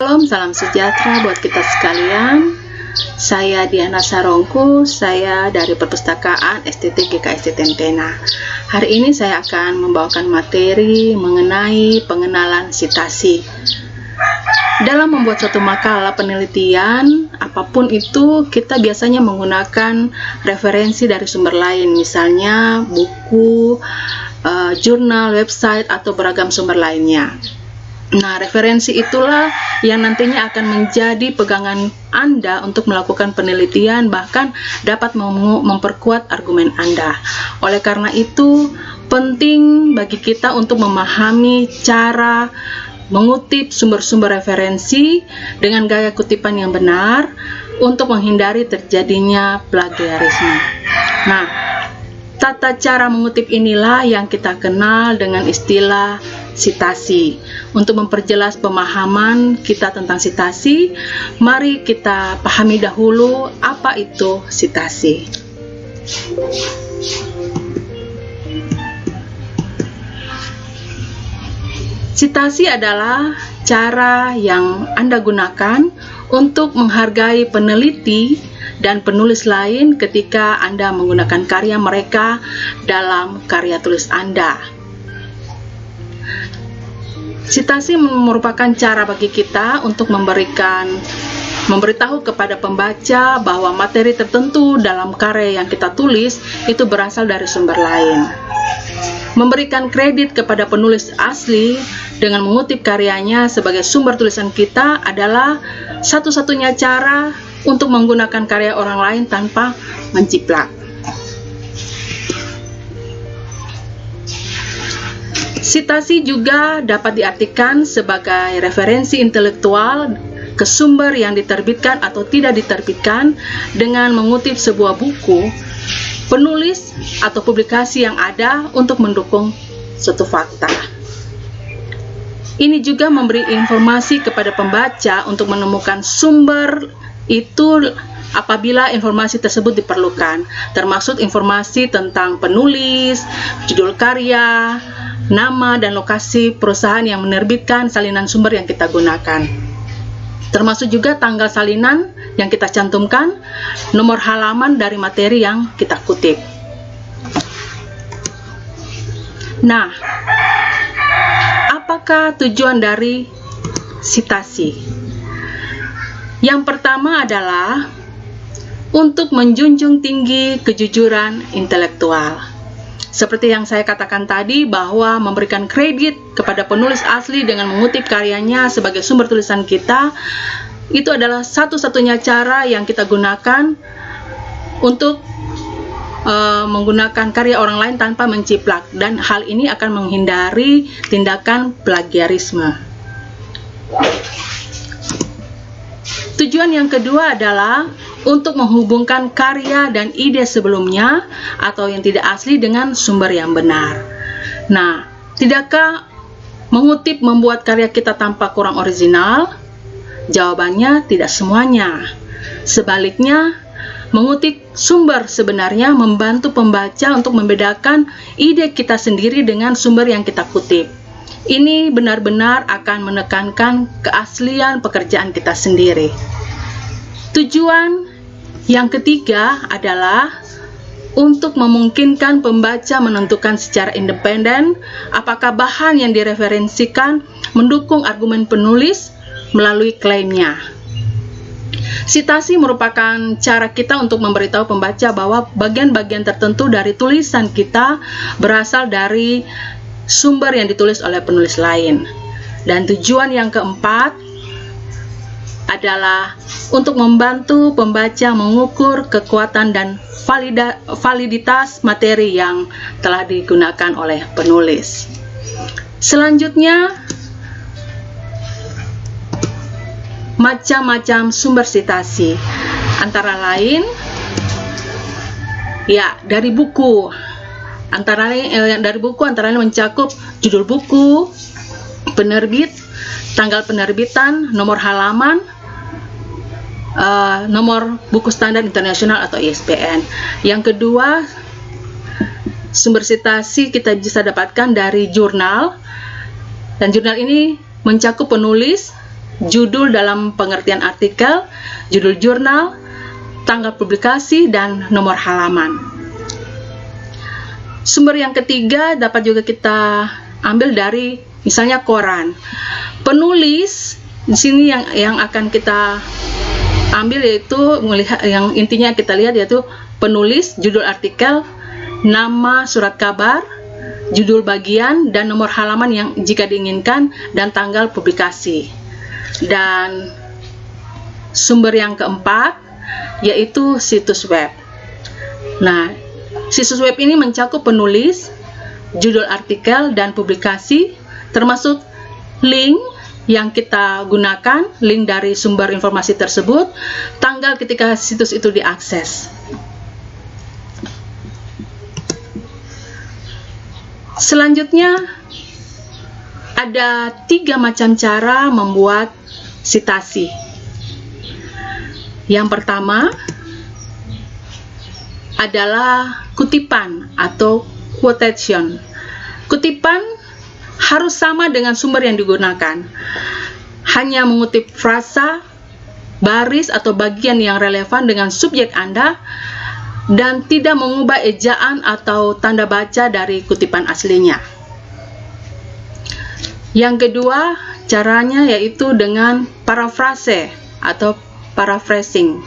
Shalom, salam sejahtera buat kita sekalian. Saya Diana Sarongku, saya dari Perpustakaan STT GKSD Tentena. Hari ini saya akan membawakan materi mengenai pengenalan sitasi. Dalam membuat suatu makalah penelitian, apapun itu, kita biasanya menggunakan referensi dari sumber lain, misalnya buku, jurnal, website, atau beragam sumber lainnya. Nah, referensi itulah yang nantinya akan menjadi pegangan Anda untuk melakukan penelitian, bahkan dapat memperkuat argumen Anda. Oleh karena itu, penting bagi kita untuk memahami cara mengutip sumber-sumber referensi dengan gaya kutipan yang benar untuk menghindari terjadinya plagiarisme. Nah, tata cara mengutip inilah yang kita kenal dengan istilah sitasi. Untuk memperjelas pemahaman kita tentang sitasi, mari kita pahami dahulu apa itu sitasi. Sitasi adalah cara yang Anda gunakan untuk menghargai peneliti dan penulis lain ketika Anda menggunakan karya mereka dalam karya tulis Anda. Sitasi merupakan cara bagi kita untuk memberitahu kepada pembaca bahwa materi tertentu dalam karya yang kita tulis itu berasal dari sumber lain. Memberikan kredit kepada penulis asli dengan mengutip karyanya sebagai sumber tulisan kita adalah satu-satunya cara untuk menggunakan karya orang lain tanpa menjiplak. Sitasi juga dapat diartikan sebagai referensi intelektual ke sumber yang diterbitkan atau tidak diterbitkan dengan mengutip sebuah buku, penulis, atau publikasi yang ada untuk mendukung suatu fakta. Ini juga memberi informasi kepada pembaca untuk menemukan sumber itu apabila informasi tersebut diperlukan, termasuk informasi tentang penulis, judul karya, nama dan lokasi perusahaan yang menerbitkan salinan sumber yang kita gunakan, termasuk juga tanggal salinan yang kita cantumkan, nomor halaman dari materi yang kita kutip. Nah, apakah tujuan dari sitasi? Yang pertama adalah untuk menjunjung tinggi kejujuran intelektual. Seperti yang saya katakan tadi, bahwa memberikan kredit kepada penulis asli dengan mengutip karyanya sebagai sumber tulisan kita, itu adalah satu-satunya cara yang kita gunakan untuk menggunakan karya orang lain tanpa menciplak, dan hal ini akan menghindari tindakan plagiarisme. Tujuan yang kedua adalah untuk menghubungkan karya dan ide sebelumnya atau yang tidak asli dengan sumber yang benar. Nah, tidakkah mengutip membuat karya kita tampak kurang original? Jawabannya tidak semuanya. Sebaliknya, mengutip sumber sebenarnya membantu pembaca untuk membedakan ide kita sendiri dengan sumber yang kita kutip. Ini benar-benar akan menekankan keaslian pekerjaan kita sendiri. Tujuan yang ketiga adalah untuk memungkinkan pembaca menentukan secara independen apakah bahan yang direferensikan mendukung argumen penulis melalui klaimnya. Sitasi merupakan cara kita untuk memberitahu pembaca bahwa bagian-bagian tertentu dari tulisan kita berasal dari sumber yang ditulis oleh penulis lain. Dan tujuan yang keempat adalah untuk membantu pembaca mengukur kekuatan dan validitas materi yang telah digunakan oleh penulis. Selanjutnya, macam-macam sumber sitasi, antara lain dari buku. Antara lain mencakup judul buku, penerbit, tanggal penerbitan, nomor halaman, nomor buku standar internasional atau ISBN. Yang kedua, sumber sitasi kita bisa dapatkan dari jurnal, dan jurnal ini mencakup penulis, judul dalam pengertian artikel, judul jurnal, tanggal publikasi, dan nomor halaman. Sumber yang ketiga dapat juga kita ambil dari misalnya koran. Penulis di sini yang akan kita ambil yaitu melihat yang intinya kita lihat yaitu penulis, judul artikel, nama surat kabar, judul bagian, dan nomor halaman yang jika diinginkan, dan tanggal publikasi. Dan sumber yang keempat yaitu situs web. Nah, situs web ini mencakup penulis, judul artikel, dan publikasi, termasuk link yang kita gunakan, link dari sumber informasi tersebut, tanggal ketika situs itu diakses. Selanjutnya, ada 3 macam cara membuat sitasi. Yang pertama adalah kutipan atau quotation. Kutipan harus sama dengan sumber yang digunakan. Hanya mengutip frasa, baris atau bagian yang relevan dengan subjek Anda dan tidak mengubah ejaan atau tanda baca dari kutipan aslinya. Yang kedua, caranya yaitu dengan parafrase atau paraphrasing.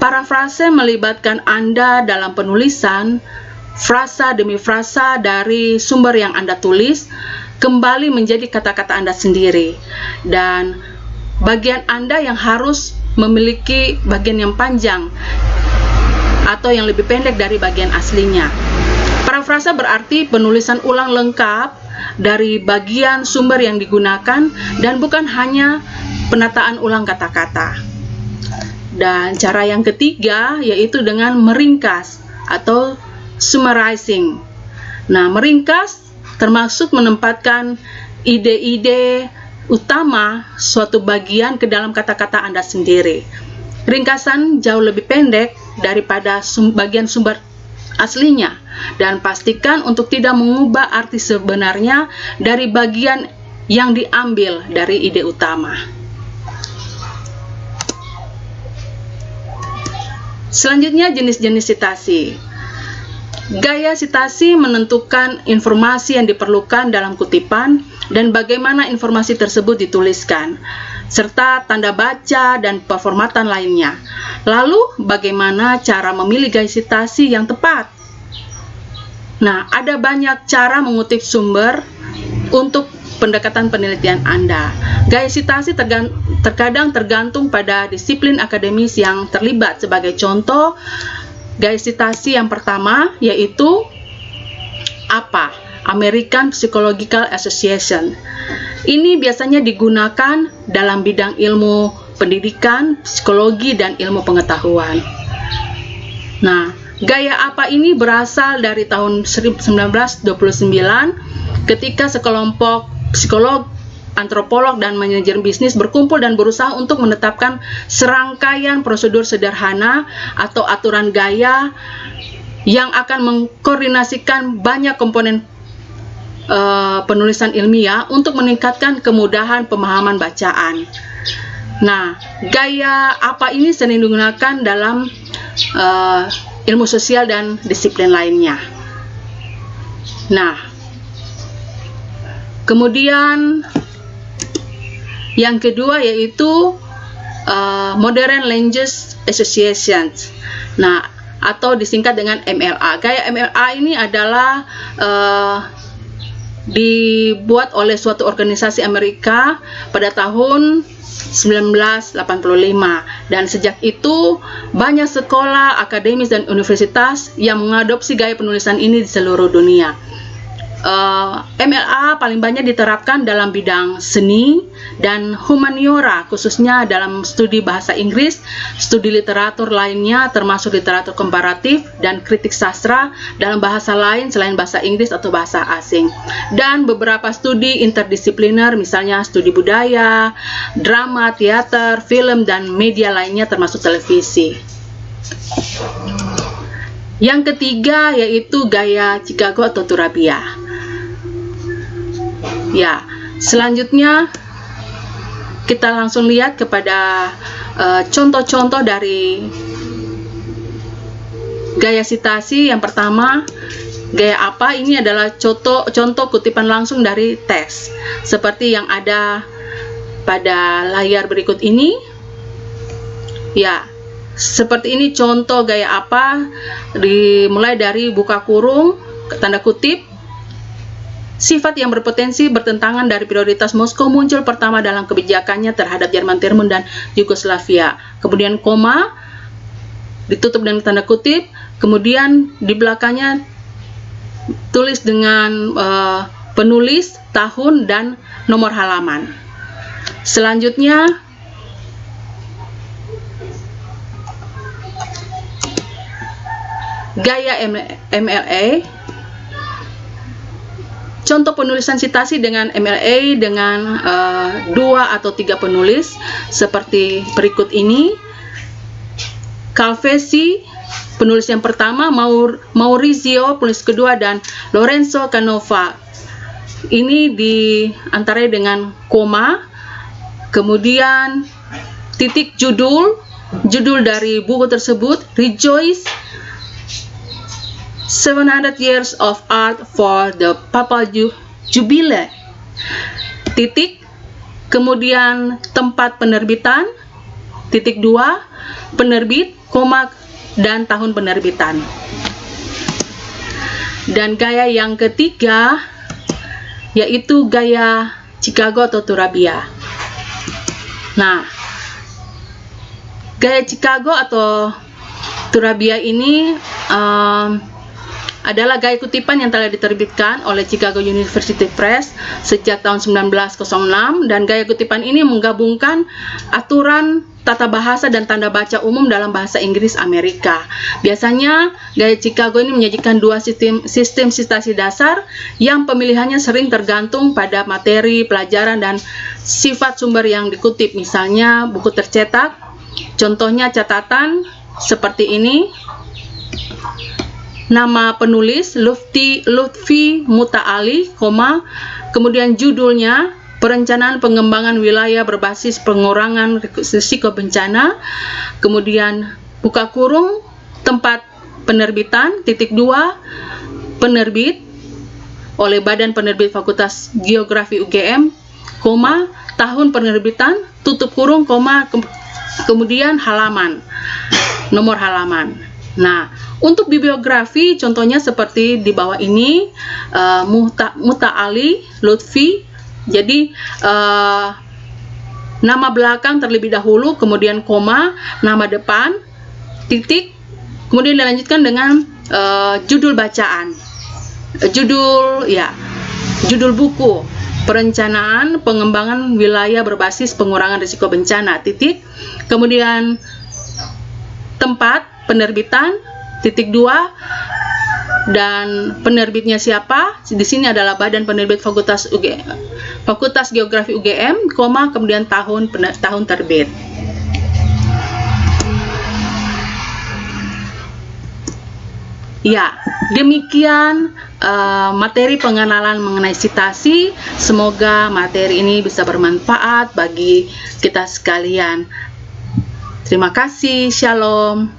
Parafrase melibatkan Anda dalam penulisan frasa demi frasa dari sumber yang Anda tulis kembali menjadi kata-kata Anda sendiri, dan bagian Anda yang harus memiliki bagian yang panjang atau yang lebih pendek dari bagian aslinya. Parafrasa berarti penulisan ulang lengkap dari bagian sumber yang digunakan dan bukan hanya penataan ulang kata-kata. Dan cara yang ketiga yaitu dengan meringkas atau summarizing. Nah, meringkas termasuk menempatkan ide-ide utama suatu bagian ke dalam kata-kata Anda sendiri. Ringkasan jauh lebih pendek daripada bagian sumber aslinya, dan pastikan untuk tidak mengubah arti sebenarnya dari bagian yang diambil dari ide utama. Selanjutnya, jenis-jenis sitasi. Gaya sitasi menentukan informasi yang diperlukan dalam kutipan dan bagaimana informasi tersebut dituliskan, serta tanda baca dan performatan lainnya. Lalu, bagaimana cara memilih gaya sitasi yang tepat? Nah, ada banyak cara mengutip sumber untuk pendekatan penelitian Anda. Gaya sitasi terkadang tergantung pada disiplin akademis yang terlibat. Sebagai contoh, gaya sitasi yang pertama yaitu APA, American Psychological Association. Ini biasanya digunakan dalam bidang ilmu pendidikan, psikologi, dan ilmu pengetahuan. Nah, gaya APA ini berasal dari tahun 1929 ketika sekelompok psikolog, antropolog, dan manajer bisnis berkumpul dan berusaha untuk menetapkan serangkaian prosedur sederhana atau aturan gaya yang akan mengkoordinasikan banyak komponen penulisan ilmiah untuk meningkatkan kemudahan pemahaman bacaan. Nah, gaya apa ini sering digunakan dalam ilmu sosial dan disiplin lainnya. Nah, kemudian yang kedua yaitu Modern Language Associations. Nah, atau disingkat dengan MLA. Gaya MLA ini adalah dibuat oleh suatu organisasi Amerika pada tahun 1985, dan sejak itu banyak sekolah, akademis, dan universitas yang mengadopsi gaya penulisan ini di seluruh dunia. MLA paling banyak diterapkan dalam bidang seni dan humaniora, khususnya dalam studi bahasa Inggris, studi literatur lainnya termasuk literatur komparatif dan kritik sastra dalam bahasa lain selain bahasa Inggris atau bahasa asing, dan beberapa studi interdisipliner misalnya studi budaya, drama, teater, film, dan media lainnya termasuk televisi. Yang ketiga yaitu gaya Chicago atau Turabia. Ya, selanjutnya kita langsung lihat kepada contoh-contoh dari gaya sitasi. Yang pertama, gaya apa? Ini adalah contoh kutipan langsung dari teks seperti yang ada pada layar berikut ini. Ya, seperti ini contoh gaya apa, dimulai dari buka kurung, tanda kutip. Sifat yang berpotensi bertentangan dari prioritas Moskow muncul pertama dalam kebijakannya terhadap Jerman Timur dan Yugoslavia. Kemudian koma, ditutup dengan tanda kutip, kemudian di belakangnya tulis dengan penulis, tahun, dan nomor halaman. Selanjutnya, gaya MLA. Contoh penulisan sitasi dengan MLA dengan 2 atau 3 penulis seperti berikut ini. Calvesi, penulis yang pertama, Maurizio, penulis kedua, dan Lorenzo Canova. Ini diantarai dengan koma, kemudian titik judul dari buku tersebut, Rejoice 700 Years of Art for the Papal Jubilee, titik, kemudian tempat penerbitan, titik 2, penerbit, koma, dan tahun penerbitan. Dan gaya yang ketiga yaitu gaya Chicago atau Turabia. Nah, gaya Chicago atau Turabia ini adalah gaya kutipan yang telah diterbitkan oleh Chicago University Press sejak tahun 1906, dan gaya kutipan ini menggabungkan aturan tata bahasa dan tanda baca umum dalam bahasa Inggris Amerika. Biasanya gaya Chicago ini menyajikan 2 sistem sitasi dasar yang pemilihannya sering tergantung pada materi pelajaran dan sifat sumber yang dikutip, misalnya buku tercetak, contohnya catatan seperti ini. Nama penulis Lutfi Muta'ali, kemudian judulnya Perencanaan Pengembangan Wilayah Berbasis Pengurangan Risiko Bencana, kemudian buka kurung, tempat penerbitan, titik 2, penerbit oleh Badan Penerbit Fakultas Geografi UGM, tahun penerbitan, tutup kurung, kemudian halaman, nomor halaman. Nah, untuk bibliografi contohnya seperti di bawah ini, Muta'ali Lutfi. Jadi nama belakang terlebih dahulu, kemudian koma, nama depan, titik, kemudian dilanjutkan dengan judul bacaan, judul buku, Perencanaan Pengembangan Wilayah Berbasis Pengurangan Risiko Bencana, titik, kemudian tempat penerbitan, titik 2, dan penerbitnya siapa? Di sini adalah Badan Penerbit Fakultas Geografi UGM, kemudian tahun terbit. Ya, demikian materi pengenalan mengenai sitasi. Semoga materi ini bisa bermanfaat bagi kita sekalian. Terima kasih, shalom.